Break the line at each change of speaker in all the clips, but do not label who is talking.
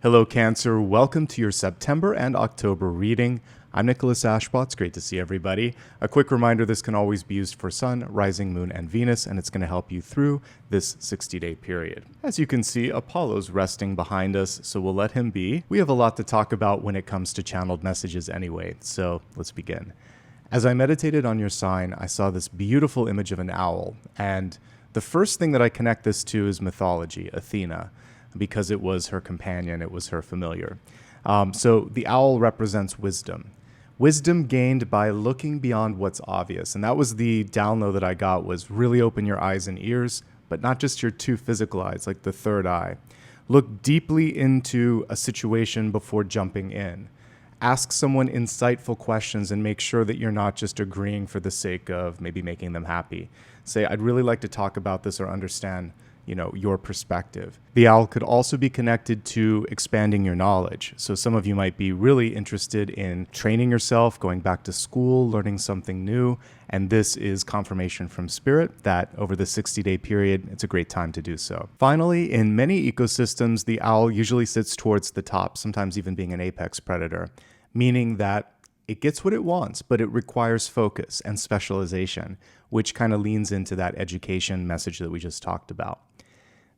Hello, Cancer. Welcome to your September and October reading. I'm Nicholas Ashbaugh. It's great to see everybody. A quick reminder, this can always be used for Sun, Rising, Moon, and Venus, and it's going to help you through this 60-day period. As you can see, Apollo's resting behind us, so we'll let him be. We have a lot to talk about when it comes to channeled messages anyway, so let's begin. As I meditated on your sign, I saw this beautiful image of an owl, and the first thing that I connect this to is mythology, Athena, because it was her companion, it was her familiar. So the owl represents wisdom. Wisdom gained by looking beyond what's obvious. And that was the download that I got, was really open your eyes and ears, but not just your two physical eyes, like the third eye. Look deeply into a situation before jumping in. Ask someone insightful questions and make sure that you're not just agreeing for the sake of maybe making them happy. Say, I'd really like to talk about this or understand your perspective. The owl could also be connected to expanding your knowledge. So some of you might be really interested in training yourself, going back to school, learning something new. And this is confirmation from Spirit that over the 60-day period, it's a great time to do so. Finally, in many ecosystems, the owl usually sits towards the top, sometimes even being an apex predator, meaning that it gets what it wants, but it requires focus and specialization, which kind of leans into that education message that we just talked about.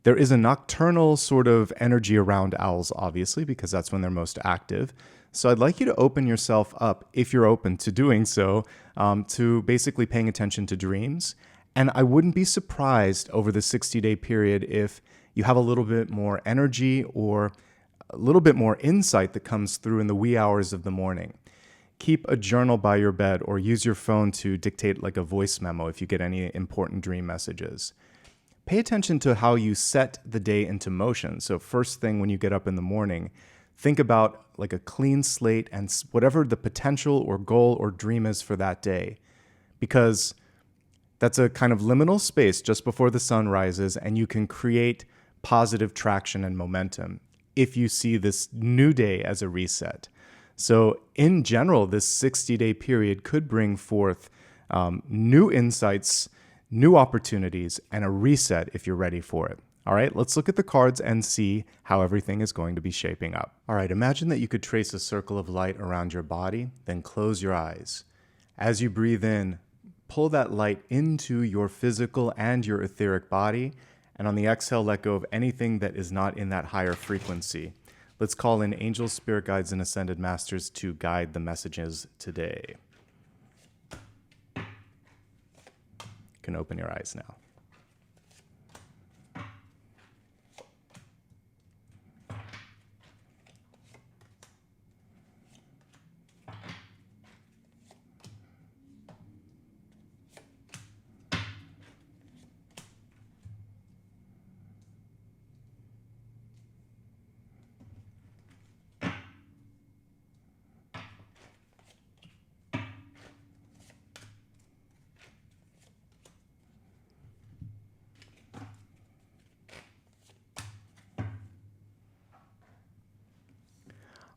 There is a nocturnal sort of energy around owls, obviously, because that's when they're most active. So I'd like you to open yourself up, if you're open to doing so, to basically paying attention to dreams. And I wouldn't be surprised over the 60-day period if you have a little bit more energy or a little bit more insight that comes through in the wee hours of the morning. Keep a journal by your bed or use your phone to dictate like a voice memo if you get any important dream messages. Pay attention to how you set the day into motion. So first thing when you get up in the morning, think about like a clean slate and whatever the potential or goal or dream is for that day. Because that's a kind of liminal space just before the sun rises, and you can create positive traction and momentum if you see this new day as a reset. So in general, this 60-day period could bring forth new insights, new opportunities, and a reset if you're ready for it. All right, let's look at the cards and see how everything is going to be shaping up. All right, imagine that you could trace a circle of light around your body, then close your eyes. As you breathe in, pull that light into your physical and your etheric body, and on the exhale, let go of anything that is not in that higher frequency. Let's call in angels, spirit guides, and ascended masters to guide the messages today. You can open your eyes now.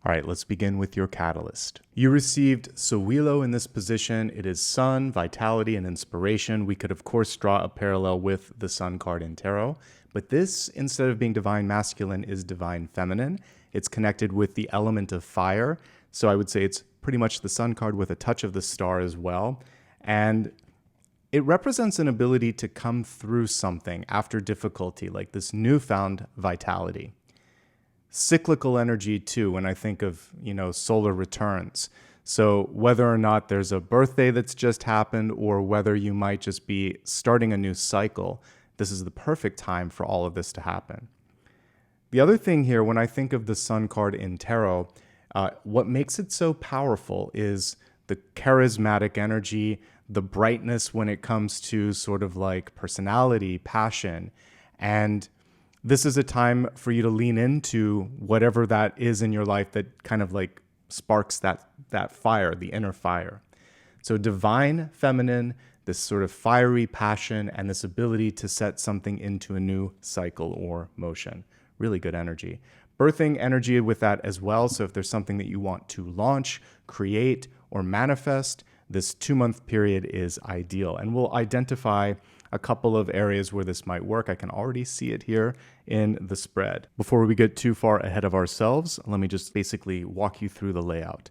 All right, let's begin with your catalyst. You received Sowilo in this position. It is sun, vitality, and inspiration. We could, of course, draw a parallel with the sun card in tarot, but this, instead of being divine masculine, is divine feminine. It's connected with the element of fire. So I would say it's pretty much the sun card with a touch of the star as well. And it represents an ability to come through something after difficulty, like this newfound vitality. Cyclical energy too, when I think of, solar returns. So whether or not there's a birthday that's just happened or whether you might just be starting a new cycle, this is the perfect time for all of this to happen. The other thing here, when I think of the sun card in tarot, what makes it so powerful is the charismatic energy, the brightness when it comes to sort of like personality, passion, and this is a time for you to lean into whatever that is in your life that kind of like sparks that fire, the inner fire. So divine feminine, this sort of fiery passion, and this ability to set something into a new cycle or motion. Really good energy. Birthing energy with that as well. So if there's something that you want to launch, create, or manifest, this 2-month period is ideal. And we'll identify a couple of areas where this might work. I can already see it here in the spread. Before we get too far ahead of ourselves, let me just basically walk you through the layout.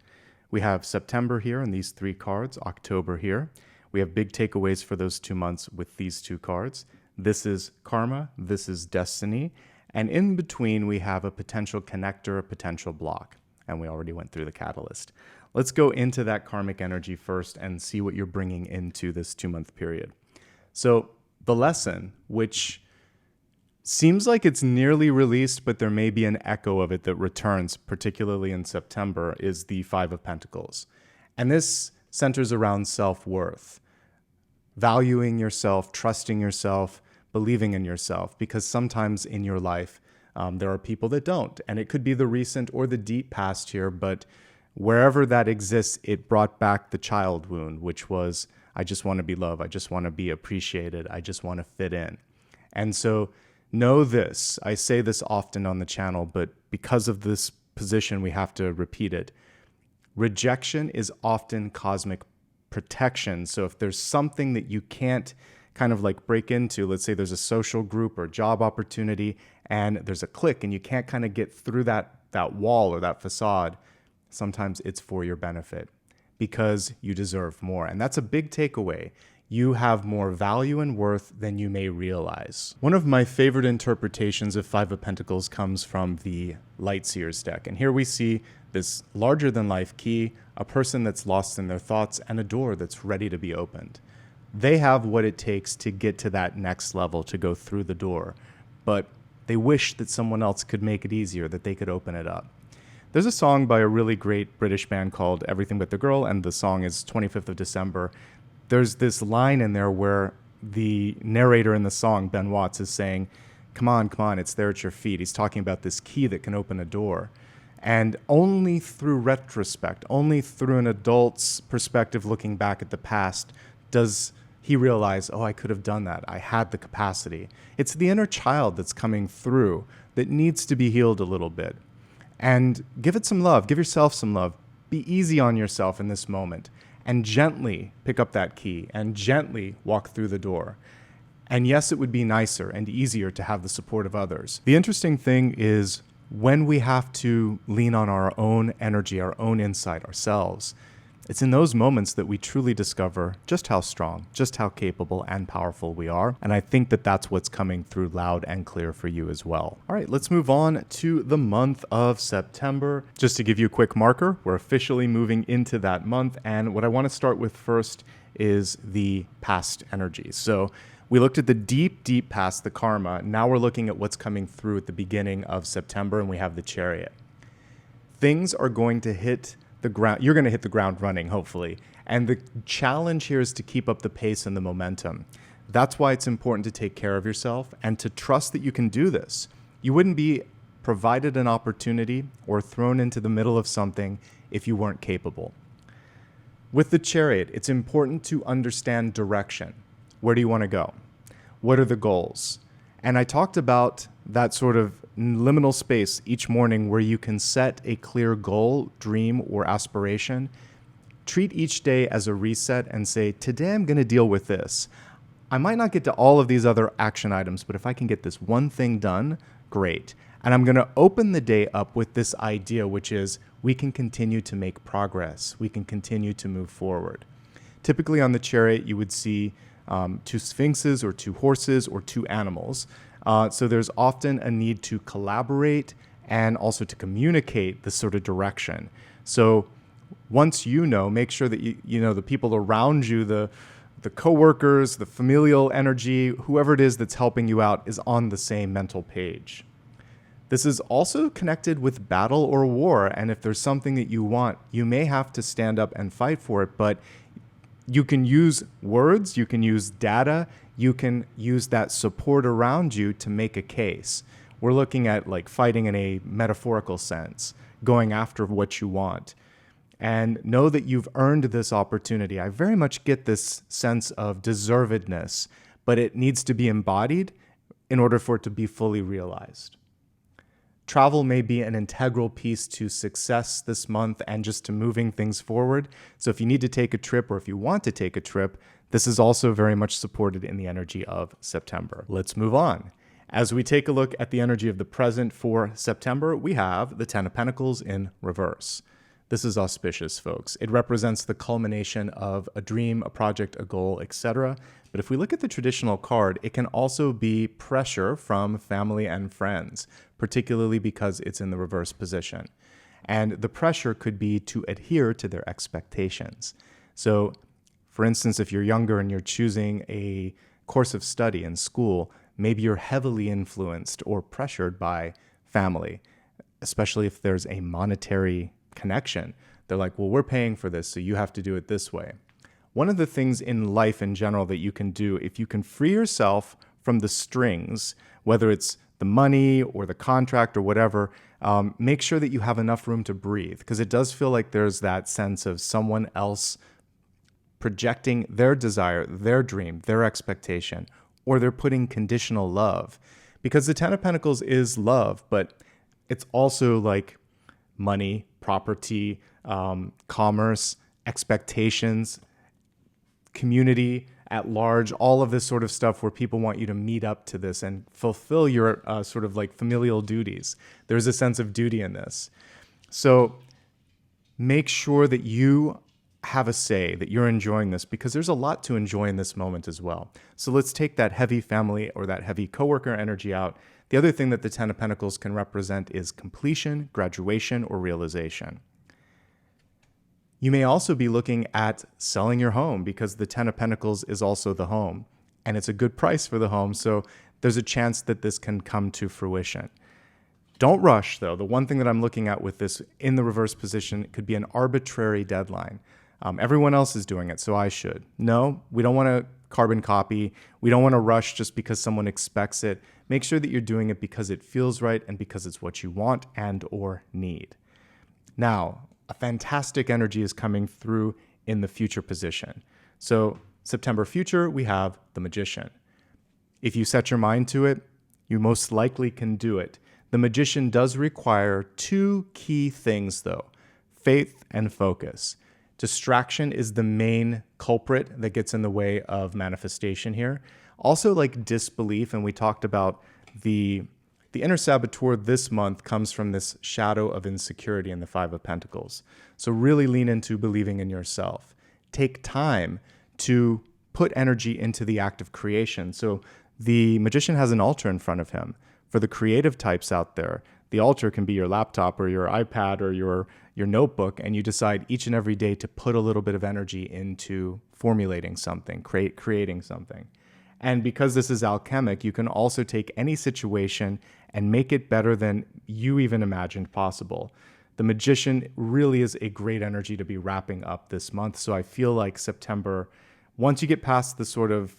We have September here in these 3 cards, October here. We have big takeaways for those 2 months with these 2 cards. This is karma, this is destiny, and in between we have a potential connector, a potential block, and we already went through the catalyst. Let's go into that karmic energy first and see what you're bringing into this 2-month period. So the lesson, which seems like it's nearly released, but there may be an echo of it that returns, particularly in September, is the 5 of Pentacles. And this centers around self-worth, valuing yourself, trusting yourself, believing in yourself, because sometimes in your life, there are people that don't. And it could be the recent or the deep past here, but wherever that exists, it brought back the child wound, which was, I just want to be loved. I just want to be appreciated. I just want to fit in. And so know this. I say this often on the channel, but because of this position, we have to repeat it. Rejection is often cosmic protection. So if there's something that you can't kind of like break into, let's say there's a social group or job opportunity and there's a click and you can't kind of get through that wall or that facade, sometimes it's for your benefit because you deserve more. And that's a big takeaway. You have more value and worth than you may realize. One of my favorite interpretations of 5 of Pentacles comes from the Lightseers deck. And here we see this larger than life key, a person that's lost in their thoughts, and a door that's ready to be opened. They have what it takes to get to that next level, to go through the door, but they wish that someone else could make it easier, that they could open it up. There's a song by a really great British band called Everything But the Girl, and the song is 25th of December. There's this line in there where the narrator in the song, Ben Watts, is saying, come on, it's there at your feet. He's talking about this key that can open a door. And only through retrospect, only through an adult's perspective looking back at the past, does he realize, oh, I could have done that. I had the capacity. It's the inner child that's coming through that needs to be healed a little bit. And give it some love. Give yourself some love. Be easy on yourself in this moment. And gently pick up that key and gently walk through the door. And yes, it would be nicer and easier to have the support of others. The interesting thing is when we have to lean on our own energy, our own insight, ourselves, it's in those moments that we truly discover just how strong, just how capable and powerful we are. And I think that that's what's coming through loud and clear for you as well. All right, let's move on to the month of September. Just to give you a quick marker, we're officially moving into that month. And what I want to start with first is the past energy. So we looked at the deep past, the karma. Now we're looking at what's coming through at the beginning of September, and we have the Chariot. Things are going to hit the ground. You're going to hit the ground running, hopefully. And the challenge here is to keep up the pace and the momentum. That's why it's important to take care of yourself and to trust that you can do this. You wouldn't be provided an opportunity or thrown into the middle of something if you weren't capable. With the Chariot, it's important to understand direction. Where do you want to go? What are the goals? And I talked about that sort of liminal space each morning where you can set a clear goal, dream, or aspiration. Treat each day as a reset and say, today I'm going to deal with this. I might not get to all of these other action items, but if I can get this one thing done, great. And I'm going to open the day up with this idea, which is we can continue to make progress. We can continue to move forward. Typically on the Chariot, you would see 2 sphinxes or 2 horses or 2 animals. So there's often a need to collaborate and also to communicate this sort of direction. So once you know, make sure that you know the people around you, the coworkers, the familial energy, whoever it is that's helping you out is on the same mental page. This is also connected with battle or war. And if there's something that you want, you may have to stand up and fight for it, but you can use words, you can use data, you can use that support around you to make a case. We're looking at like fighting in a metaphorical sense, going after what you want. And know that you've earned this opportunity. I very much get this sense of deservedness, but it needs to be embodied in order for it to be fully realized. Travel may be an integral piece to success this month and just to moving things forward. So if you need to take a trip or if you want to take a trip, This is also very much supported in the energy of September. Let's move on. As we take a look at the energy of the present for September, we have the Ten of Pentacles in reverse. This is auspicious, folks. It represents the culmination of a dream, a project, a goal, etc. But if we look at the traditional card, it can also be pressure from family and friends, particularly because it's in the reverse position. And the pressure could be to adhere to their expectations. So, for instance, if you're younger and you're choosing a course of study in school, maybe you're heavily influenced or pressured by family, especially if there's a monetary connection. They're like, well, we're paying for this, so you have to do it this way. One of the things in life in general that you can do, if you can free yourself from the strings, whether it's the money or the contract or whatever, make sure that you have enough room to breathe, because it does feel like there's that sense of someone else projecting their desire, their dream, their expectation, or they're putting conditional love. Because the Ten of Pentacles is love, but it's also like money, property, commerce, expectations, community at large, all of this sort of stuff where people want you to meet up to this and fulfill your sort of like familial duties. There's a sense of duty in this. So make sure that you have a say, that you're enjoying this, because there's a lot to enjoy in this moment as well. So let's take that heavy family or that heavy coworker energy out. The other thing that the Ten of Pentacles can represent is completion, graduation, or realization. You may also be looking at selling your home, because the Ten of Pentacles is also the home, and it's a good price for the home, so there's a chance that this can come to fruition. Don't rush, though. The one thing that I'm looking at with this in the reverse position could be an arbitrary deadline. Everyone else is doing it, so I should. No, we don't want to carbon copy. We don't want to rush just because someone expects it. Make sure that you're doing it because it feels right and because it's what you want and or need. Now, a fantastic energy is coming through in the future position. So September future, we have the Magician. If you set your mind to it, you most likely can do it. The Magician does require two key things, though: faith and focus. Distraction is the main culprit that gets in the way of manifestation here. Also, like disbelief, and we talked about the inner saboteur this month comes from this shadow of insecurity in the Five of Pentacles. So really lean into believing in yourself. Take time to put energy into the act of creation. So the Magician has an altar in front of him. For the creative types out there, the altar can be your laptop or your iPad or your notebook, and you decide each and every day to put a little bit of energy into formulating something, creating something. And because this is alchemic, you can also take any situation and make it better than you even imagined possible. The Magician really is a great energy to be wrapping up this month. So I feel like September, once you get past the sort of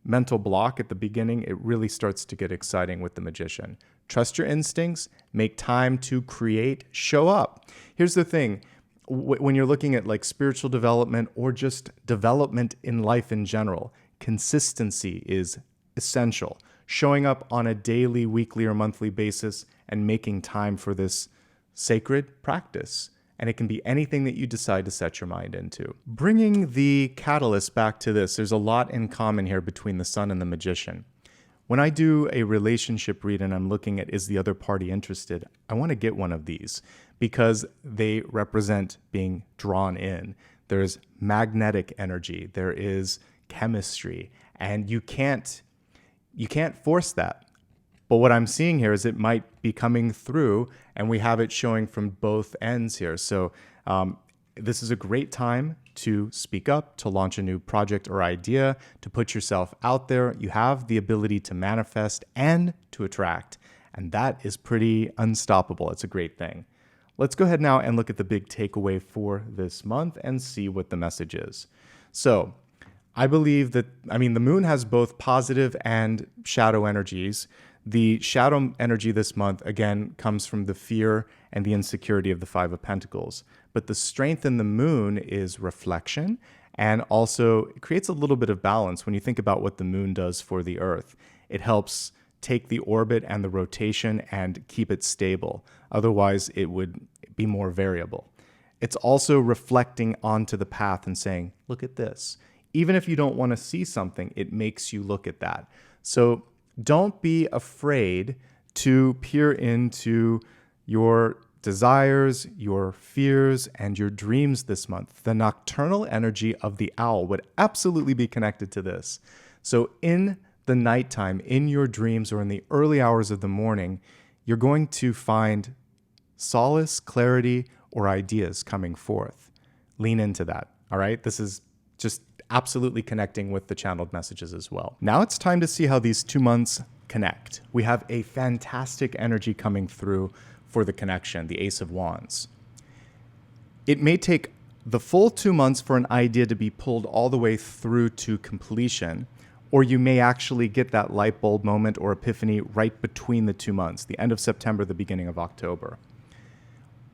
mental block at the beginning, it really starts to get exciting with the Magician. Trust your instincts, make time to create, show up. Here's the thing. When you're looking at like spiritual development or just development in life in general, consistency is essential. Showing up on a daily, weekly, or monthly basis and making time for this sacred practice. And it can be anything that you decide to set your mind into. Bringing the catalyst back to this, there's a lot in common here between the Sun and the Magician. When I do a relationship read and I'm looking at is the other party interested, I want to get one of these because they represent being drawn in. There's magnetic energy, there is chemistry, and you can't force that. But what I'm seeing here is it might be coming through, and we have it showing from both ends here. So this is a great time to speak up, to launch a new project or idea, to put yourself out there. You have the ability to manifest and to attract, and that is pretty unstoppable. It's a great thing. Let's go ahead now and look at the big takeaway for this month and see what the message is. So I believe that, the moon has both positive and shadow energies. The shadow energy this month, again, comes from the fear and the insecurity of the Five of Pentacles. But the strength in the moon is reflection, and also it creates a little bit of balance when you think about what the moon does for the Earth. It helps take the orbit and the rotation and keep it stable. Otherwise, it would be more variable. It's also reflecting onto the path and saying, look at this. even if you don't want to see something, it makes you look at that. So don't be afraid to peer into your desires, your fears, and your dreams this month. The nocturnal energy of the owl would absolutely be connected to this. So in the nighttime, in your dreams, or in the early hours of the morning, you're going to find solace, clarity, or ideas coming forth. Lean into that, all right? This is just absolutely connecting with the channeled messages as well. Now it's time to see how these 2 months connect. We have a fantastic energy coming through for the connection, the Ace of Wands. It may take the full 2 months for an idea to be pulled all the way through to completion, or you may actually get that light bulb moment or epiphany right between the 2 months, the end of September, the beginning of October.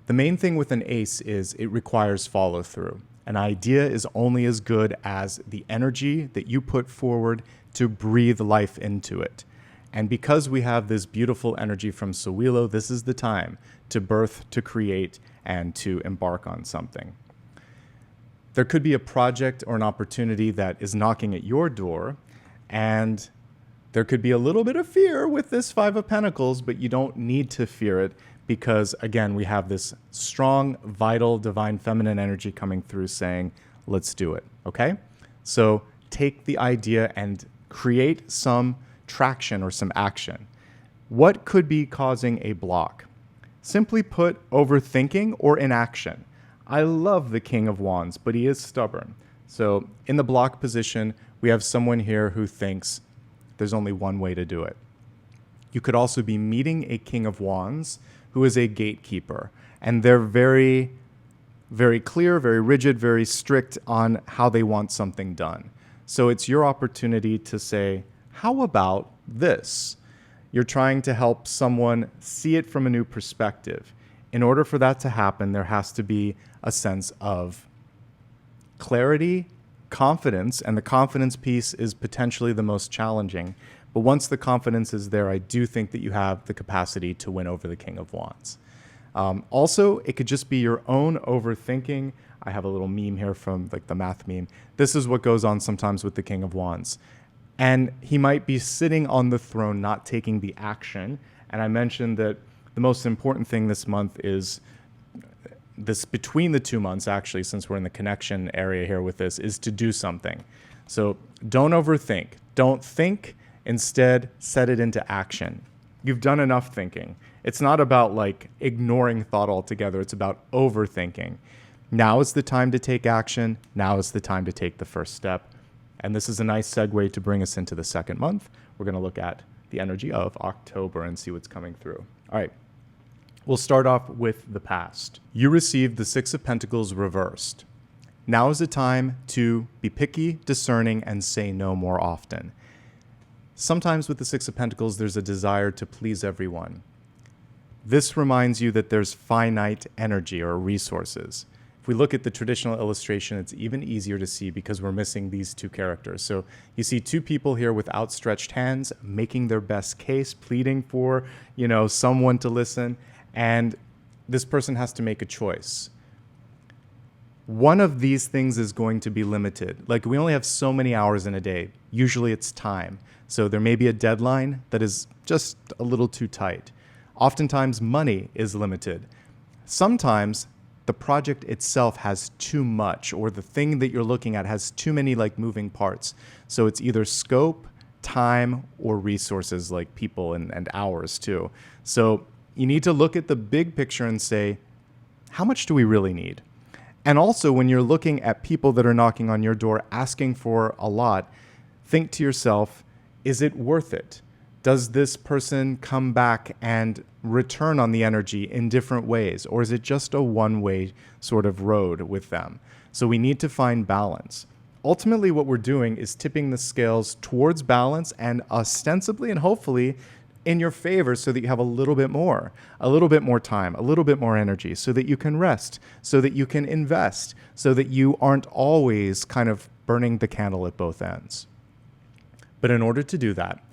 The main thing with an ace is it requires follow through. An idea is only as good as the energy that you put forward to breathe life into it. And because we have this beautiful energy from Sowilo, this is the time to birth, to create, and to embark on something. There could be a project or an opportunity that is knocking at your door, and there could be a little bit of fear with this Five of Pentacles, but you don't need to fear it because, again, we have this strong, vital, divine feminine energy coming through saying, let's do it, okay? So take the idea and create some traction or some action. What could be causing a block? Simply put, overthinking or inaction. I love the King of Wands, but he is stubborn. So in the block position, we have someone here who thinks there's only one way to do it. You could also be meeting a King of Wands who is a gatekeeper, and they're very, very clear, very rigid, very strict on how they want something done. So it's your opportunity to say, how about this? You're trying to help someone see it from a new perspective. In order for that to happen, there has to be a sense of clarity, confidence, and the confidence piece is potentially the most challenging. But once the confidence is there, I do think that you have the capacity to win over the King of Wands. Also, it could just be your own overthinking. I have a little meme here from like the math meme. This is what goes on sometimes with the King of Wands. And he might be sitting on the throne, not taking the action. And I mentioned that the most important thing this month is this between the 2 months, actually, since we're in the connection area here with this, is to do something. So don't overthink. Don't think. Instead, set it into action. You've done enough thinking. It's not about like ignoring thought altogether. It's about overthinking. Now is the time to take action. Now is the time to take the first step. And this is a nice segue to bring us into the second month. We're going to look at the energy of October and see what's coming through. All right. We'll start off with the past. You received the Six of Pentacles reversed. Now is the time to be picky, discerning, and say no more often. Sometimes with the Six of Pentacles, there's a desire to please everyone. This reminds you that there's finite energy or resources. If we look at the traditional illustration, it's even easier to see because we're missing these two characters. So you see two people here with outstretched hands, making their best case, pleading for, someone to listen, and this person has to make a choice. One of these things is going to be limited. Like, we only have so many hours in a day. Usually it's time. So there may be a deadline that is just a little too tight. Oftentimes money is limited. Sometimes the project itself has too much, or the thing that you're looking at has too many moving parts. So it's either scope, time, or resources like people and hours too. So you need to look at the big picture and say, how much do we really need? And also, when you're looking at people that are knocking on your door asking for a lot, think to yourself, is it worth it? Does this person come back and return on the energy in different ways? Or is it just a one-way sort of road with them? So we need to find balance. Ultimately, what we're doing is tipping the scales towards balance and ostensibly and hopefully in your favor so that you have a little bit more time, a little bit more energy, so that you can rest, so that you can invest, so that you aren't always kind of burning the candle at both ends. But in order to do that,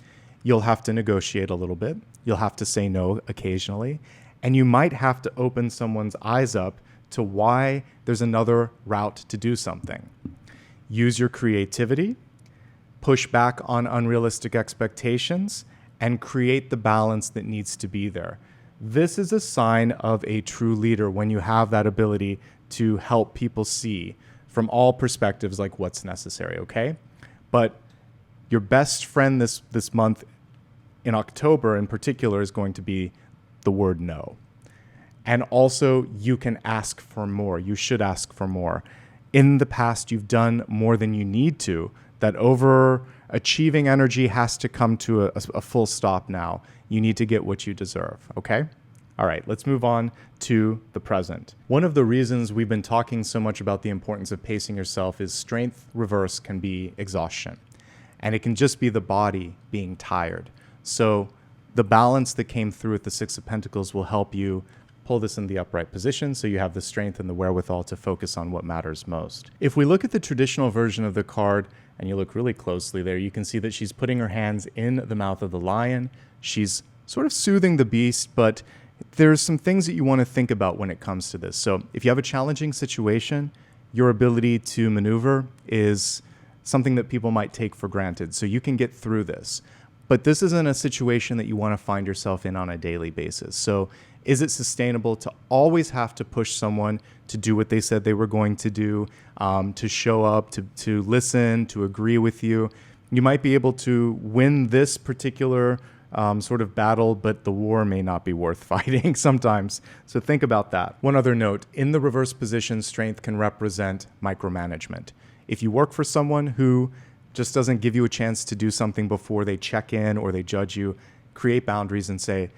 you'll have to negotiate a little bit. You'll have to say no occasionally. And you might have to open someone's eyes up to why there's another route to do something. use your creativity, push back on unrealistic expectations, and create the balance that needs to be there. This is a sign of a true leader when you have that ability to help people see from all perspectives like what's necessary, okay? But your best friend this month in October in particular is going to be the word no. And also, you can ask for more. You should ask for more. In the past, you've done more than you need to. That overachieving energy has to come to a full stop now. You need to get what you deserve, okay? All right, let's move on to the present. One of the reasons we've been talking so much about the importance of pacing yourself is strength reverse can be exhaustion. And it can just be the body being tired. So the balance that came through with the Six of Pentacles will help you pull this in the upright position so you have the strength and the wherewithal to focus on what matters most. If we look at the traditional version of the card, and you look really closely there, you can see that she's putting her hands in the mouth of the lion. She's sort of soothing the beast, but there's some things that you want to think about when it comes to this. So if you have a challenging situation, your ability to maneuver is something that people might take for granted. So you can get through this. But this isn't a situation that you want to find yourself in on a daily basis. So is it sustainable to always have to push someone to do what they said they were going to do, to show up, to listen, to agree with you? You might be able to win this particular sort of battle, but the war may not be worth fighting sometimes. So think about that. One other note, in the reverse position, strength can represent micromanagement. If you work for someone who just doesn't give you a chance to do something before they check in or they judge you, create boundaries and say,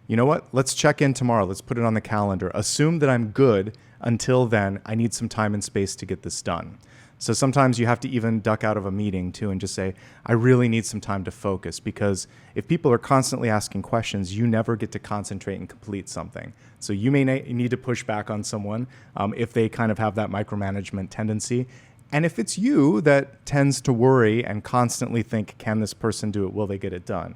you know what, let's check in tomorrow. Let's put it on the calendar. Assume that I'm good. Until then, I need some time and space to get this done. So sometimes you have to even duck out of a meeting too and just say, I really need some time to focus, because if people are constantly asking questions, you never get to concentrate and complete something. So you may need to push back on someone if they kind of have that micromanagement tendency. And if it's you that tends to worry and constantly think, can this person do it? Will they get it done?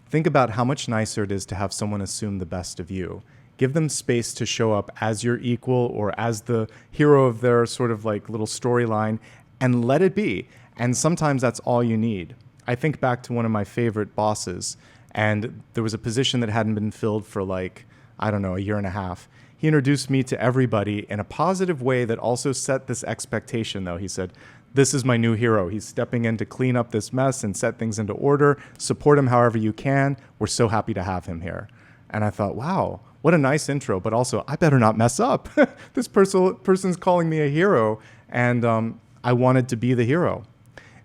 Think about how much nicer it is to have someone assume the best of you. Give them space to show up as your equal or as the hero of their sort of like little storyline, and let it be. And sometimes that's all you need. I think back to one of my favorite bosses, and there was a position that hadn't been filled for like, I don't know, a year and a half. He introduced me to everybody in a positive way that also set this expectation, though. He said, this is my new hero. He's stepping in to clean up this mess and set things into order. Support him however you can. We're so happy to have him here. And I thought, wow, what a nice intro, but also I better not mess up. This person's calling me a hero, and I wanted to be the hero.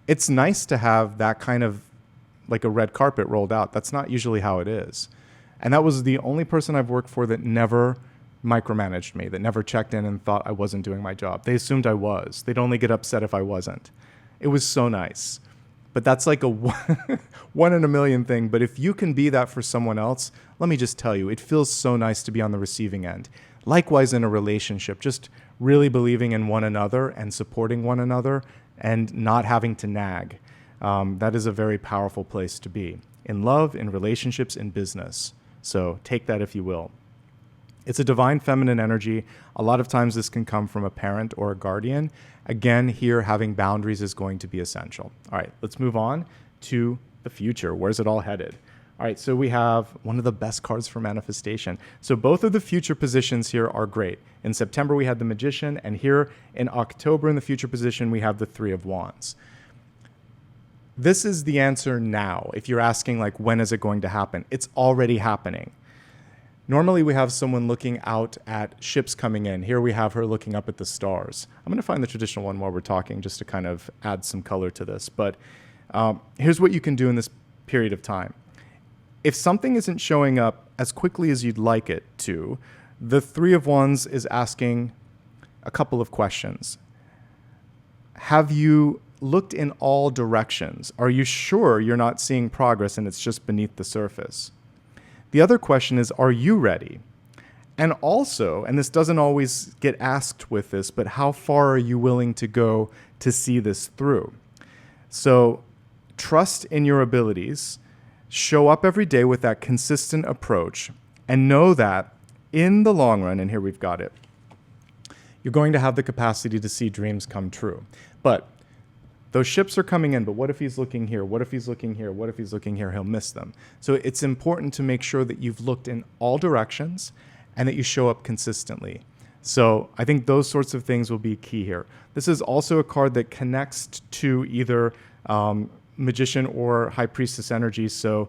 It's nice to have that kind of like a red carpet rolled out. That's not usually how it is. And that was the only person I've worked for that never micromanaged me, that never checked in and thought I wasn't doing my job. They assumed I was. They'd only get upset if I wasn't. It was so nice. But that's like a one in a million thing. But if you can be that for someone else, let me just tell you, it feels so nice to be on the receiving end. Likewise in a relationship, just really believing in one another and supporting one another and not having to nag. That is a very powerful place to be. In love, in relationships, in business. So take that if you will. It's a divine feminine energy. A lot of times this can come from a parent or a guardian. Again, here having boundaries is going to be essential. All right, let's move on to the future. Where's it all headed? All right, so we have one of the best cards for manifestation. So both of the future positions here are great. In September, we had the Magician, and here in October in the future position, we have the Three of Wands. This is the answer now. If you're asking, like, when is it going to happen? It's already happening. Normally, we have someone looking out at ships coming in. Here we have her looking up at the stars. I'm going to find the traditional one while we're talking just to kind of add some color to this. But here's what you can do in this period of time. If something isn't showing up as quickly as you'd like it to, the Three of Wands is asking a couple of questions. Have you looked in all directions? Are you sure you're not seeing progress and it's just beneath the surface? The other question is, are you ready? And also, and this doesn't always get asked with this, but how far are you willing to go to see this through? So trust in your abilities, show up every day with that consistent approach, and know that in the long run, and here we've got it, you're going to have the capacity to see dreams come true. But those ships are coming in, but what if he's looking here? What if he's looking here? What if he's looking here? He'll miss them. So it's important to make sure that you've looked in all directions and that you show up consistently. So I think those sorts of things will be key here. This is also a card that connects to either Magician or High Priestess energy. So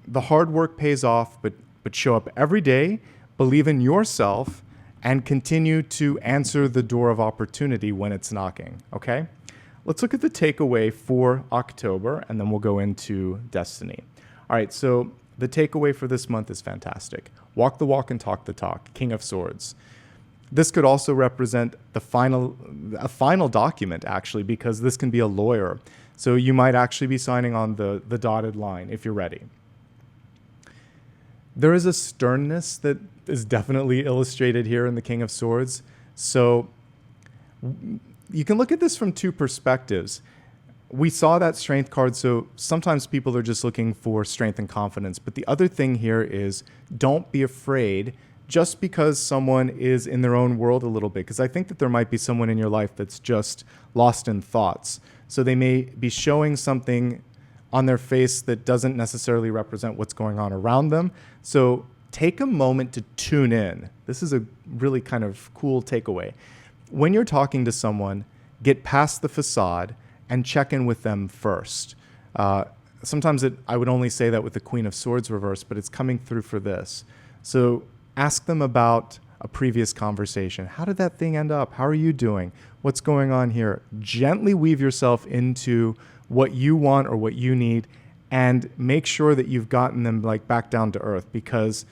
the hard work pays off, but show up every day, believe in yourself, and continue to answer the door of opportunity when it's knocking, okay? Let's look at the takeaway for October, and then we'll go into Destiny. All right, so the takeaway for this month is fantastic. Walk the walk and talk the talk, King of Swords. This could also represent a final document, actually, because this can be a lawyer. So you might actually be signing on the dotted line if you're ready. There is a sternness that is definitely illustrated here in the King of Swords. So you can look at this from two perspectives. We saw that strength card, so sometimes people are just looking for strength and confidence. But the other thing here is don't be afraid just because someone is in their own world a little bit, because I think that there might be someone in your life that's just lost in thoughts. So they may be showing something on their face that doesn't necessarily represent what's going on around them. So take a moment to tune in. This is a really kind of cool takeaway. When you're talking to someone, get past the facade and check in with them first. Sometimes I would only say that with the Queen of Swords reversed, but it's coming through for this. So ask them about a previous conversation. How did that thing end up? How are you doing? What's going on here? Gently weave yourself into what you want or what you need, and make sure that you've gotten them like back down to earth, because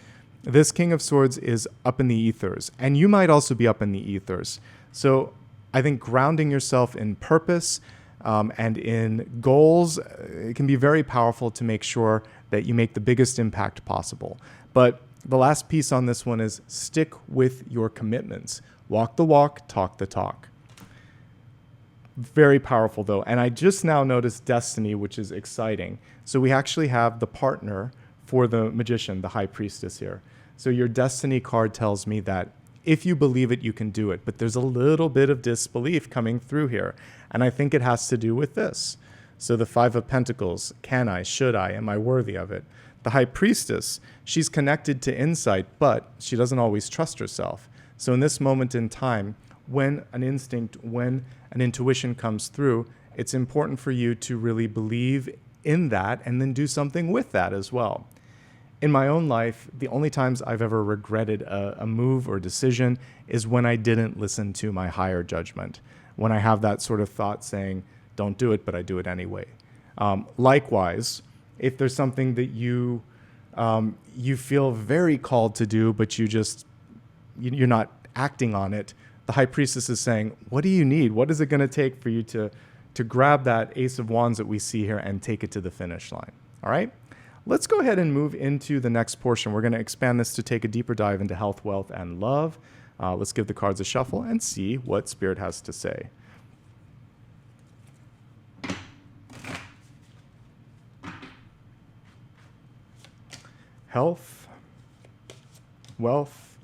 this King of Swords is up in the ethers, and you might also be up in the ethers. So I think grounding yourself in purpose and in goals, it can be very powerful to make sure that you make the biggest impact possible. But the last piece on this one is stick with your commitments. Walk the walk, talk the talk. Very powerful though. And I just now noticed Destiny, which is exciting. So we actually have the partner for the Magician, the High Priestess here. So your Destiny card tells me that if you believe it, you can do it. But there's a little bit of disbelief coming through here. And I think it has to do with this. So the Five of Pentacles, can I, should I, am I worthy of it? The High Priestess, she's connected to insight, but she doesn't always trust herself. So in this moment in time, when an instinct, when an intuition comes through, it's important for you to really believe in that and then do something with that as well. In my own life, the only times I've ever regretted a move or decision is when I didn't listen to my higher judgment, when I have that sort of thought saying, don't do it, but I do it anyway. Likewise, if there's something that you feel very called to do, but you're not acting on it, the High Priestess is saying, what do you need? What is it going to take for you to grab that Ace of Wands that we see here and take it to the finish line? All right? Let's go ahead and move into the next portion. We're going to expand this to take a deeper dive into health, wealth, and love. Let's give the cards a shuffle and see what Spirit has to say. Health, wealth,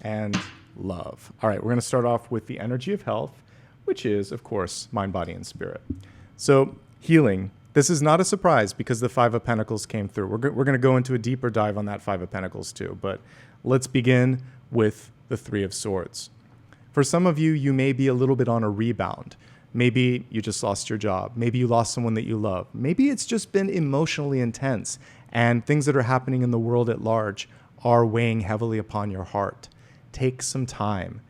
and love. All right, we're going to start off with the energy of health, which is, of course, mind, body, and spirit. So healing. This is not a surprise because the Five of Pentacles came through. We're going to go into a deeper dive on that Five of Pentacles too, but let's begin with the Three of Swords. For some of you, you may be a little bit on a rebound. Maybe you just lost your job. Maybe you lost someone that you love. Maybe it's just been emotionally intense and things that are happening in the world at large are weighing heavily upon your heart. Take some time.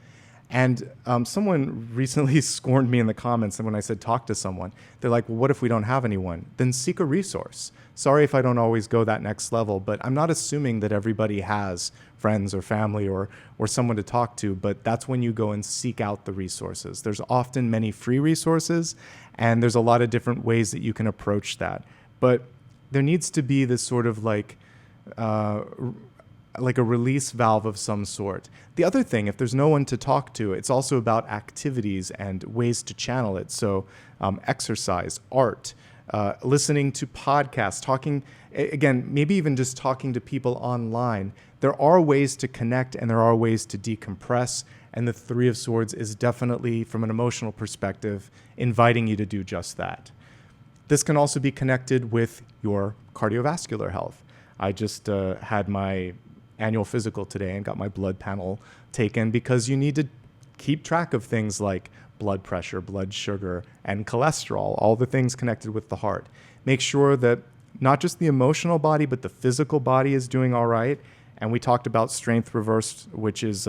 And someone recently scorned me in the comments, and when I said talk to someone, they're like, well, what if we don't have anyone? Then seek a resource. Sorry if I don't always go that next level, but I'm not assuming that everybody has friends or family or someone to talk to, but that's when you go and seek out the resources. There's often many free resources, and there's a lot of different ways that you can approach that. But there needs to be this sort of like a release valve of some sort. The other thing, if there's no one to talk to, it's also about activities and ways to channel it. So exercise, art, listening to podcasts, talking, again, maybe even just talking to people online. there are ways to connect and there are ways to decompress. And the Three of Swords is definitely, from an emotional perspective, inviting you to do just that. This can also be connected with your cardiovascular health. I just had my annual physical today and got my blood panel taken because you need to keep track of things like blood pressure, blood sugar, and cholesterol, all the things connected with the heart. Make sure that not just the emotional body, but the physical body is doing all right. And we talked about strength reversed, which is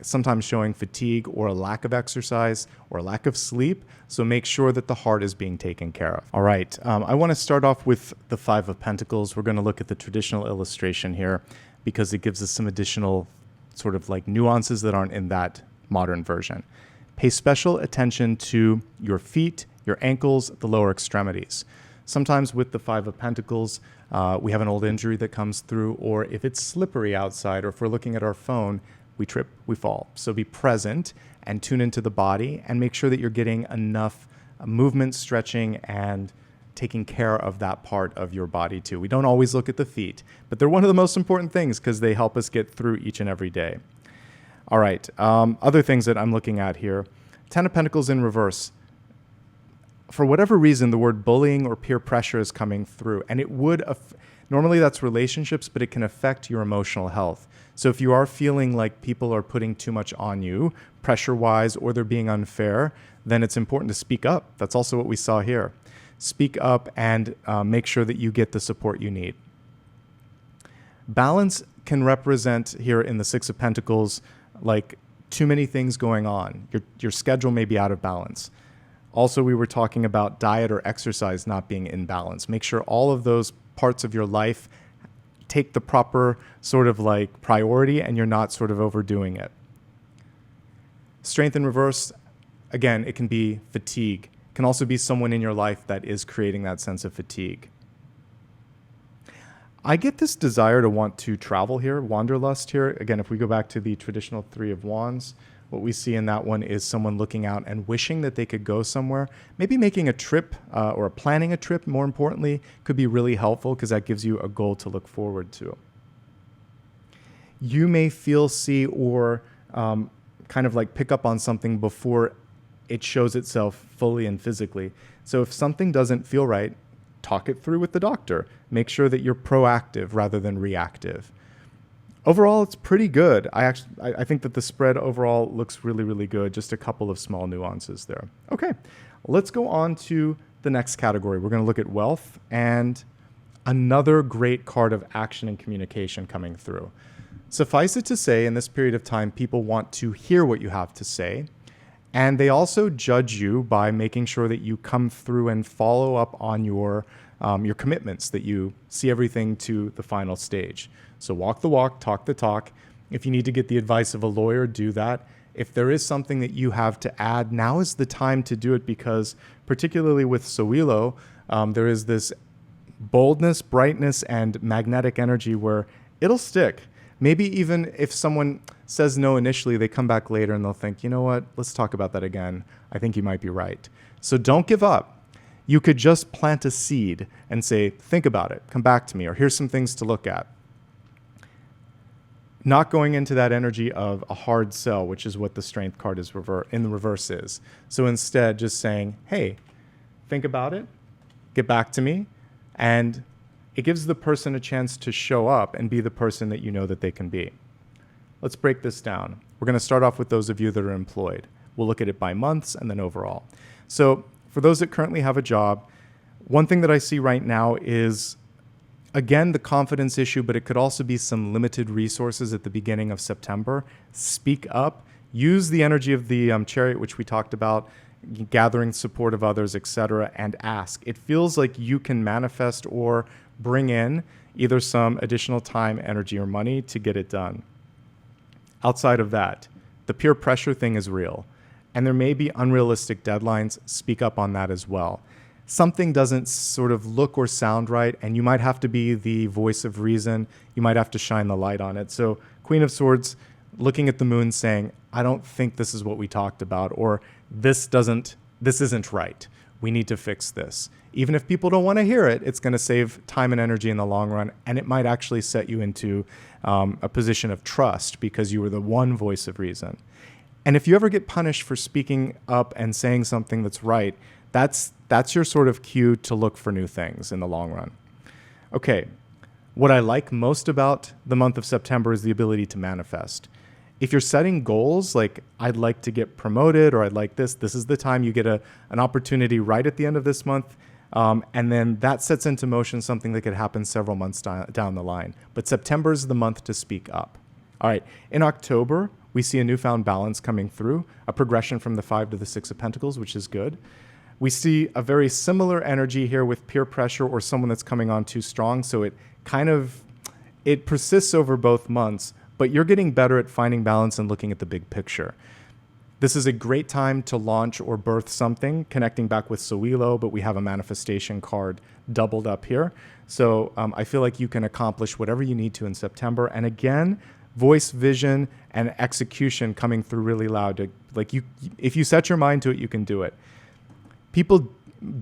sometimes showing fatigue or a lack of exercise or a lack of sleep. So make sure that the heart is being taken care of. All right, I want to start off with the Five of Pentacles. We're going to look at the traditional illustration here because it gives us some additional sort of like nuances that aren't in that modern version. Pay special attention to your feet, your ankles, the lower extremities. Sometimes with the Five of Pentacles, we have an old injury that comes through, or if it's slippery outside, or if we're looking at our phone, we trip, we fall. So be present and tune into the body and make sure that you're getting enough movement, stretching, and taking care of that part of your body too. We don't always look at the feet, but they're one of the most important things because they help us get through each and every day. All right, other things that I'm looking at here. Ten of Pentacles in reverse. For whatever reason, the word bullying or peer pressure is coming through, and it would, normally that's relationships, but it can affect your emotional health. So if you are feeling like people are putting too much on you, pressure-wise, or they're being unfair, then it's important to speak up. That's also what we saw here. Speak up and make sure that you get the support you need. Balance can represent here in the Six of Pentacles like too many things going on. Your schedule may be out of balance. Also, we were talking about diet or exercise not being in balance. Make sure all of those parts of your life take the proper sort of like priority and you're not sort of overdoing it. Strength in reverse, again, it can be fatigue. It can also be someone in your life that is creating that sense of fatigue. I get this desire to want to travel here, wanderlust here. Again, if we go back to the traditional Three of Wands, what we see in that one is someone looking out and wishing that they could go somewhere. Maybe making a trip or planning a trip, more importantly, could be really helpful because that gives you a goal to look forward to. You may feel, see, or kind of like pick up on something before it shows itself fully and physically. So if something doesn't feel right, talk it through with the doctor. Make sure that you're proactive rather than reactive. Overall, it's pretty good. I think that the spread overall looks really, really good. Just a couple of small nuances there. Okay, let's go on to the next category. We're going to look at wealth and another great card of action and communication coming through. Suffice it to say, in this period of time, people want to hear what you have to say. And they also judge you by making sure that you come through and follow up on your commitments, that you see everything to the final stage. So walk the walk, talk the talk. If you need to get the advice of a lawyer, do that. If there is something that you have to add, now is the time to do it because particularly with Sowilo, there is this boldness, brightness, and magnetic energy where it'll stick. Maybe even if someone says no initially, they come back later and they'll think, you know what, let's talk about that again. I think you might be right. So don't give up. You could just plant a seed and say, think about it, come back to me, or here's some things to look at. Not going into that energy of a hard sell, which is what the strength card is in the reverse is. So instead, just saying, hey, think about it, get back to me, and it gives the person a chance to show up and be the person that you know that they can be. Let's break this down. We're going to start off with those of you that are employed. We'll look at it by months and then overall. So for those that currently have a job, one thing that I see right now is, again, the confidence issue, but it could also be some limited resources at the beginning of September. Speak up. Use the energy of the chariot, which we talked about, gathering support of others, etc., and ask. It feels like you can manifest or bring in either some additional time, energy, or money to get it done. Outside of that, the peer pressure thing is real, and there may be unrealistic deadlines. Speak up on that as well. Something doesn't sort of look or sound right, and you might have to be the voice of reason. You might have to shine the light on it. So Queen of Swords, looking at the moon saying, I don't think this is what we talked about, or this isn't right, we need to fix this. Even if people don't want to hear it, it's going to save time and energy in the long run, and it might actually set you into a position of trust because you were the one voice of reason. And if you ever get punished for speaking up and saying something that's right, that's your sort of cue to look for new things in the long run. Okay, what I like most about the month of September is the ability to manifest. If you're setting goals, like I'd like to get promoted or I'd like this is the time you get an opportunity right at the end of this month. And then that sets into motion something that could happen several months down the line. But September is the month to speak up. All right, in October, we see a newfound balance coming through, a progression from the 5 to the 6 of Pentacles, which is good. We see a very similar energy here with peer pressure or someone that's coming on too strong. So it persists over both months, but you're getting better at finding balance and looking at the big picture. This is a great time to launch or birth something, connecting back with Sowilo, but we have a manifestation card doubled up here. So I feel like you can accomplish whatever you need to in September. And again, voice, vision, and execution coming through really loud. If you set your mind to it, you can do it. People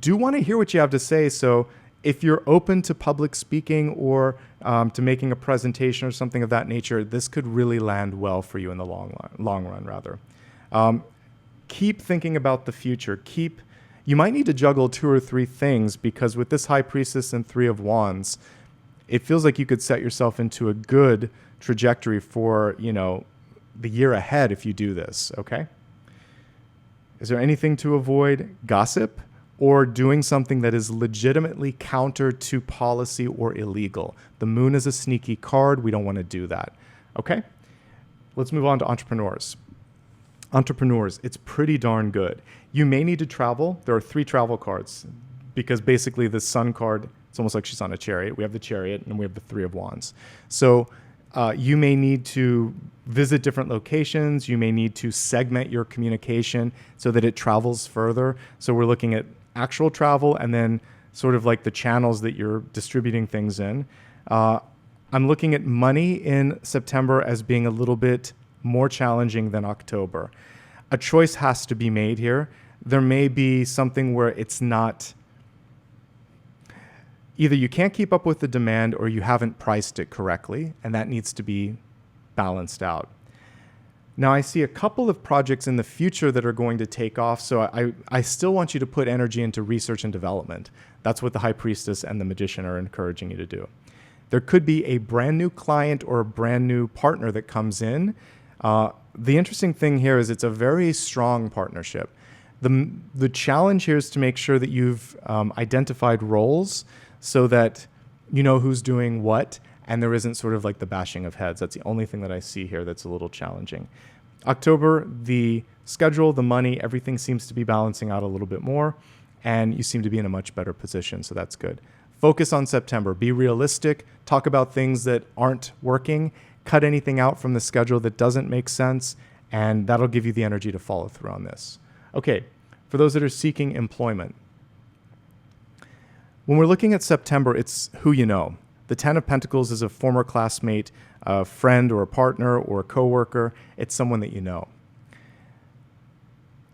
do want to hear what you have to say. So if you're open to public speaking or to making a presentation or something of that nature, this could really land well for you in the long run. Keep thinking about the future. You might need to juggle 2 or 3 things because with this High Priestess and 3 of Wands, it feels like you could set yourself into a good trajectory for, the year ahead if you do this, okay? Is there anything to avoid? Gossip or doing something that is legitimately counter to policy or illegal. The moon is a sneaky card. We don't want to do that, okay? Let's move on to entrepreneurs. Entrepreneurs, it's pretty darn good. You may need to travel. There are 3 travel cards because basically the Sun card, it's almost like she's on a chariot. We have the Chariot and we have the 3 of Wands. So you may need to visit different locations. You may need to segment your communication so that it travels further. So we're looking at actual travel and then sort of like the channels that you're distributing things in. I'm looking at money in September as being a little bit more challenging than October. A choice has to be made here. There may be something where it's not, either you can't keep up with the demand or you haven't priced it correctly, and that needs to be balanced out. Now, I see a couple of projects in the future that are going to take off, so I still want you to put energy into research and development. That's what the High Priestess and the Magician are encouraging you to do. There could be a brand new client or a brand new partner that comes in. The interesting thing here is it's a very strong partnership. The challenge here is to make sure that you've identified roles so that you know who's doing what, and there isn't sort of like the bashing of heads. That's the only thing that I see here that's a little challenging. October, the schedule, the money, everything seems to be balancing out a little bit more, and you seem to be in a much better position, so that's good. Focus on September. Be realistic. Talk about things that aren't working. Cut anything out from the schedule that doesn't make sense, and that'll give you the energy to follow through on this. Okay, for those that are seeking employment, when we're looking at September, it's who you know. The 10 of Pentacles is a former classmate, a friend or a partner or a coworker. It's someone that you know.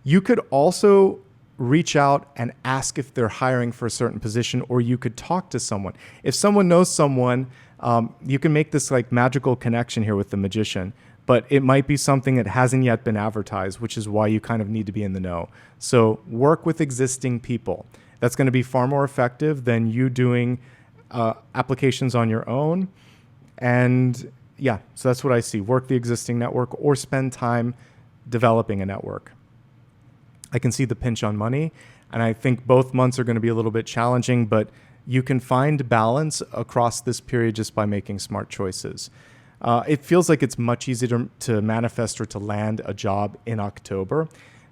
You could also reach out and ask if they're hiring for a certain position, or you could talk to someone. If someone knows someone, you can make this like magical connection here with the Magician, but it might be something that hasn't yet been advertised, which is why you kind of need to be in the know. So work with existing people. That's going to be far more effective than you doing applications on your own. And yeah, so that's what I see. Work the existing network or spend time developing a network. I can see the pinch on money, and I think both months are going to be a little bit challenging, but you can find balance across this period just by making smart choices. It feels like it's much easier to manifest or to land a job in October.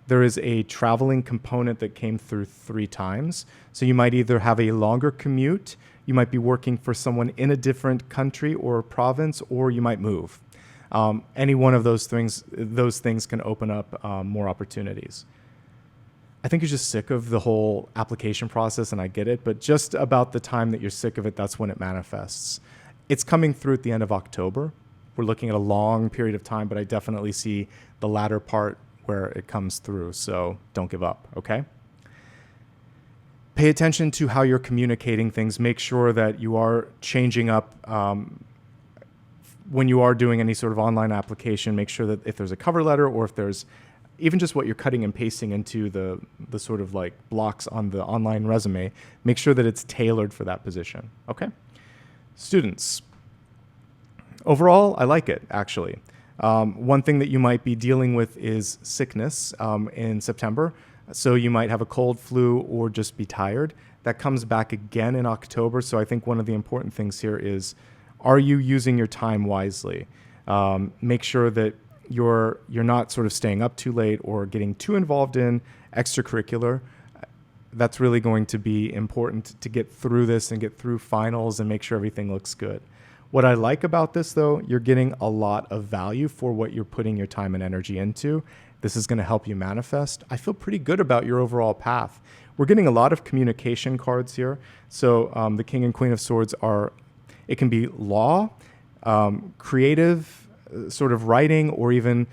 There is a traveling component that came through 3 times. So you might either have a longer commute, you might be working for someone in a different country or province, or you might move. Any one of those things can open up more opportunities. I think you're just sick of the whole application process, and I get it, but just about the time that you're sick of it, that's when it manifests. It's coming through at the end of October. We're looking at a long period of time, but I definitely see the latter part where it comes through, so don't give up, okay? Pay attention to how you're communicating things. Make sure that you are changing up when you are doing any sort of online application. Make sure that if there's a cover letter or if there's even just what you're cutting and pasting into the sort of like blocks on the online resume, make sure that it's tailored for that position. Okay? Students. Overall, I like it, actually. One thing that you might be dealing with is sickness in September. So you might have a cold, flu, or just be tired. That comes back again in October. So I think one of the important things here is, are you using your time wisely? Make sure that you're not sort of staying up too late or getting too involved in extracurricular. That's really going to be important to get through this and get through finals and make sure everything looks good. What I like about this, though, you're getting a lot of value for what you're putting your time and energy into. This is going to help you manifest. I feel pretty good about your overall path. We're getting a lot of communication cards here. So the King and Queen of Swords it can be law, creative sort of writing, or even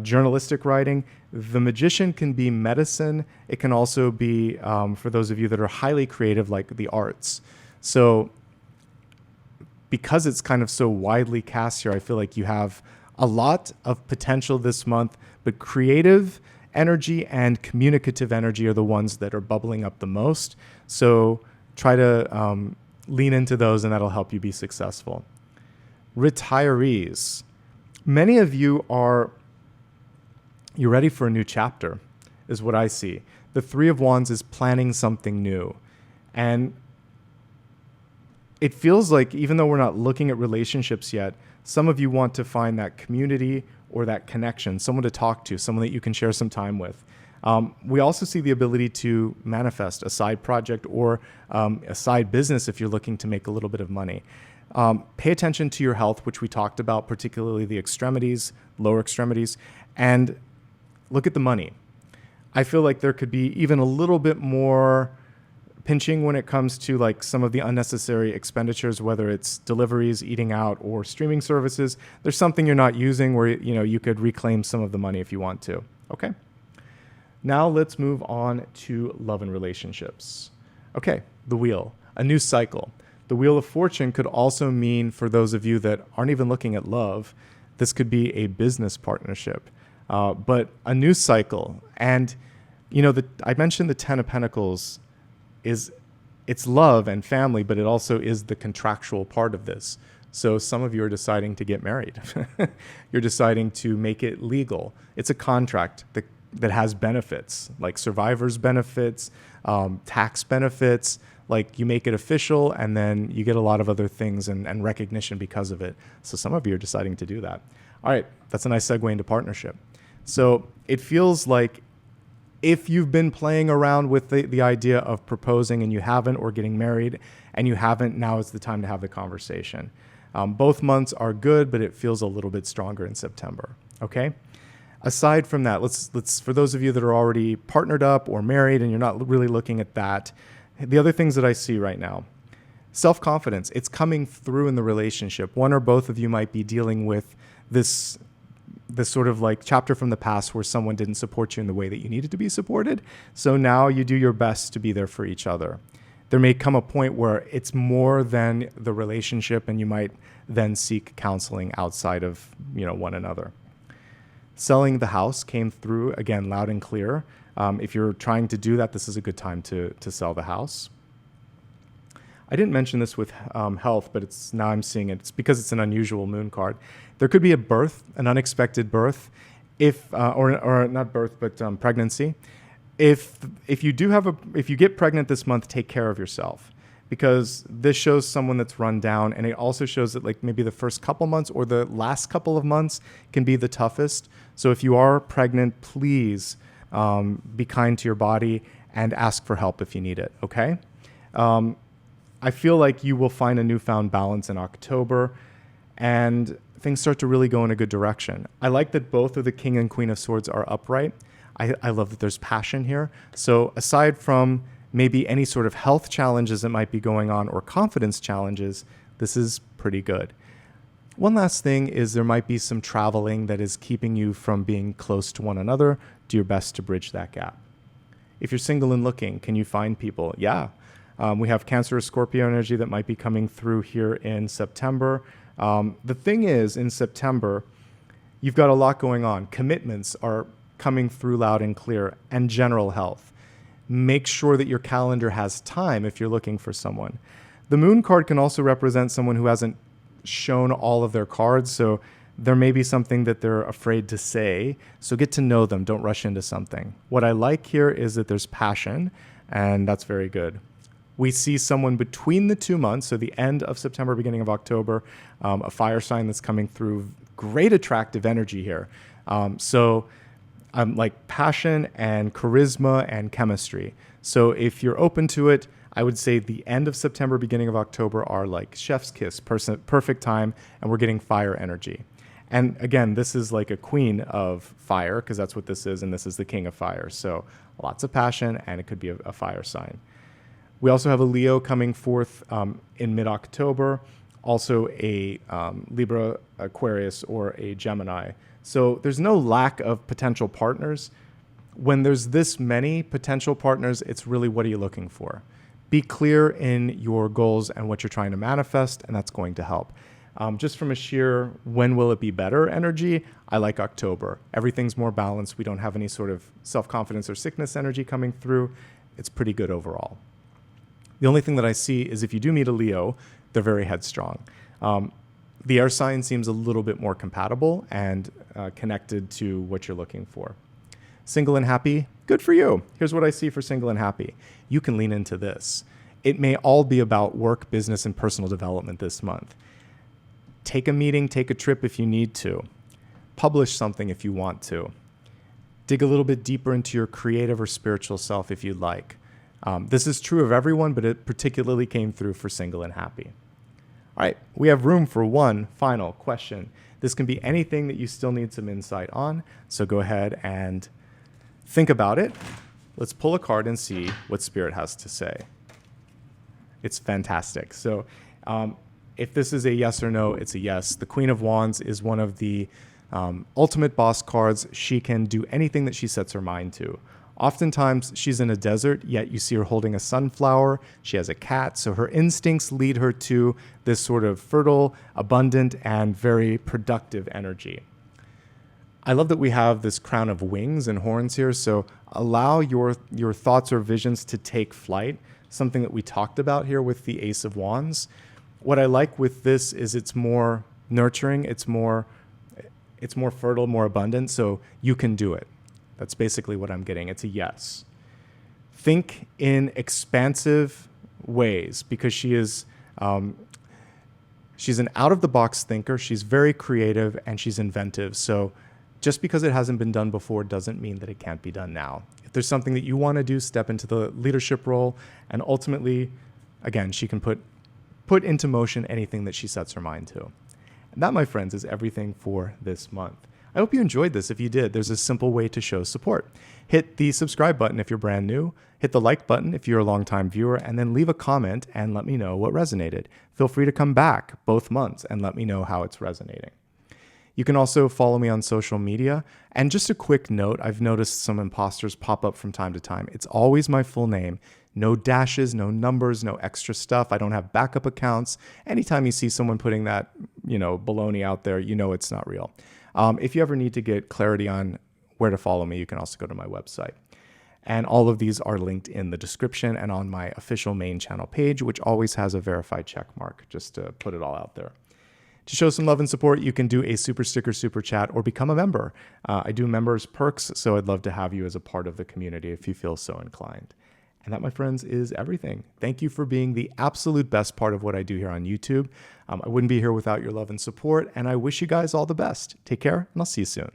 journalistic writing. The Magician can be medicine. It can also be, for those of you that are highly creative, like the arts. So because it's kind of so widely cast here, I feel like you have a lot of potential this month, but creative energy and communicative energy are the ones that are bubbling up the most. So try to lean into those, and that'll help you be successful. Retirees. Many of you you're ready for a new chapter, is what I see. The Three of Wands is planning something new. And it feels like, even though we're not looking at relationships yet, some of you want to find that community or that connection, someone to talk to, someone that you can share some time with. We also see the ability to manifest a side project or a side business if you're looking to make a little bit of money. Pay attention to your health, which we talked about, particularly the extremities, lower extremities, and look at the money. I feel like there could be even a little bit more pinching when it comes to like some of the unnecessary expenditures, whether it's deliveries, eating out, or streaming services. There's something you're not using where you could reclaim some of the money if you want to. Okay. Now let's move on to love and relationships. Okay, the wheel, a new cycle. The Wheel of Fortune could also mean, for those of you that aren't even looking at love, this could be a business partnership, but a new cycle. And I mentioned the Ten of Pentacles. It's love and family, but it also is the contractual part of this. So some of you are deciding to get married. You're deciding to make it legal. It's a contract that has benefits, like survivor's benefits, tax benefits. Like you make it official, and then you get a lot of other things and recognition because of it. So some of you are deciding to do that. All right, that's a nice segue into partnership. So it feels like, if you've been playing around with the idea of proposing and you haven't, or getting married and you haven't, now is the time to have the conversation. Both months are good, but it feels a little bit stronger in September. Okay. Aside from that, let's for those of you that are already partnered up or married and you're not really looking at that, the other things that I see right now, self-confidence, it's coming through in the relationship. One or both of you might be dealing with this sort of like chapter from the past where someone didn't support you in the way that you needed to be supported. So now you do your best to be there for each other. There may come a point where it's more than the relationship, and you might then seek counseling outside of one another. Selling the house came through, again, loud and clear. If you're trying to do that, this is a good time to sell the house. I didn't mention this with health, but now I'm seeing it. It's because it's an unusual moon card. There could be a birth, an unexpected birth, or not birth, but pregnancy. If you get pregnant this month, take care of yourself, because this shows someone that's run down, and it also shows that like maybe the first couple months or the last couple of months can be the toughest. So if you are pregnant, please be kind to your body and ask for help if you need it. Okay. I feel like you will find a newfound balance in October, and things start to really go in a good direction. I like that both of the King and Queen of Swords are upright. I love that there's passion here. So aside from maybe any sort of health challenges that might be going on or confidence challenges, this is pretty good. One last thing is there might be some traveling that is keeping you from being close to one another. Do your best to bridge that gap. If you're single and looking, can you find people? Yeah. We have Cancer or Scorpio energy that might be coming through here in September. The thing is, in September, you've got a lot going on. Commitments are coming through loud and clear, and general health. Make sure that your calendar has time if you're looking for someone. The moon card can also represent someone who hasn't shown all of their cards, so there may be something that they're afraid to say. So get to know them. Don't rush into something. What I like here is that there's passion, and that's very good. We see someone between the 2 months, so the end of September, beginning of October, a fire sign that's coming through. Great attractive energy here. Like passion and charisma and chemistry. So if you're open to it, I would say the end of September, beginning of October are like chef's kiss, perfect time, and we're getting fire energy. And again, this is like a queen of fire, because that's what this is, and this is the king of fire. So lots of passion, and it could be a fire sign. We also have a Leo coming forth in mid-October, also a Libra, Aquarius, or a Gemini. So there's no lack of potential partners. When there's this many potential partners, it's really, what are you looking for? Be clear in your goals and what you're trying to manifest, and that's going to help. Just from a sheer when will it be better energy, I like October. Everything's more balanced. We don't have any sort of self-confidence or sickness energy coming through. It's pretty good overall. The only thing that I see is if you do meet a Leo, they're very headstrong. The air sign seems a little bit more compatible and connected to what you're looking for. Single and happy, good for you. Here's what I see for single and happy. You can lean into this. It may all be about work, business, and personal development this month. Take a meeting, take a trip if you need to. Publish something if you want to. Dig a little bit deeper into your creative or spiritual self if you'd like. This is true of everyone, but it particularly came through for single and happy. All right, we have room for one final question. This can be anything that you still need some insight on, so go ahead and think about it. Let's pull a card and see what Spirit has to say. It's fantastic. So if this is a yes or no, it's a yes. The Queen of Wands is one of the ultimate boss cards. She can do anything that she sets her mind to. Oftentimes, she's in a desert, yet you see her holding a sunflower. She has a cat, so her instincts lead her to this sort of fertile, abundant, and very productive energy. I love that we have this crown of wings and horns here, so allow your thoughts or visions to take flight, something that we talked about here with the Ace of Wands. What I like with this is it's more nurturing, it's more fertile, more abundant, so you can do it. That's basically what I'm getting. It's a yes. Think in expansive ways, because she's an out-of-the-box thinker. She's very creative and she's inventive. So just because it hasn't been done before doesn't mean that it can't be done now. If there's something that you want to do, step into the leadership role, and ultimately, again, she can put into motion anything that she sets her mind to. And that, my friends, is everything for this month. I hope you enjoyed this. If you did, there's a simple way to show support. Hit the subscribe button if you're brand new, hit the like button if you're a longtime viewer, and then leave a comment and let me know what resonated. Feel free to come back both months and let me know how it's resonating. You can also follow me on social media. And just a quick note, I've noticed some imposters pop up from time to time. It's always my full name. No dashes, no numbers, no extra stuff. I don't have backup accounts. Anytime you see someone putting that, baloney out there, it's not real. If you ever need to get clarity on where to follow me, you can also go to my website. And all of these are linked in the description and on my official main channel page, which always has a verified check mark, just to put it all out there. To show some love and support, you can do a super sticker, super chat, or become a member. I do members perks, so I'd love to have you as a part of the community if you feel so inclined. And that, my friends, is everything. Thank you for being the absolute best part of what I do here on YouTube. I wouldn't be here without your love and support, and I wish you guys all the best. Take care, and I'll see you soon.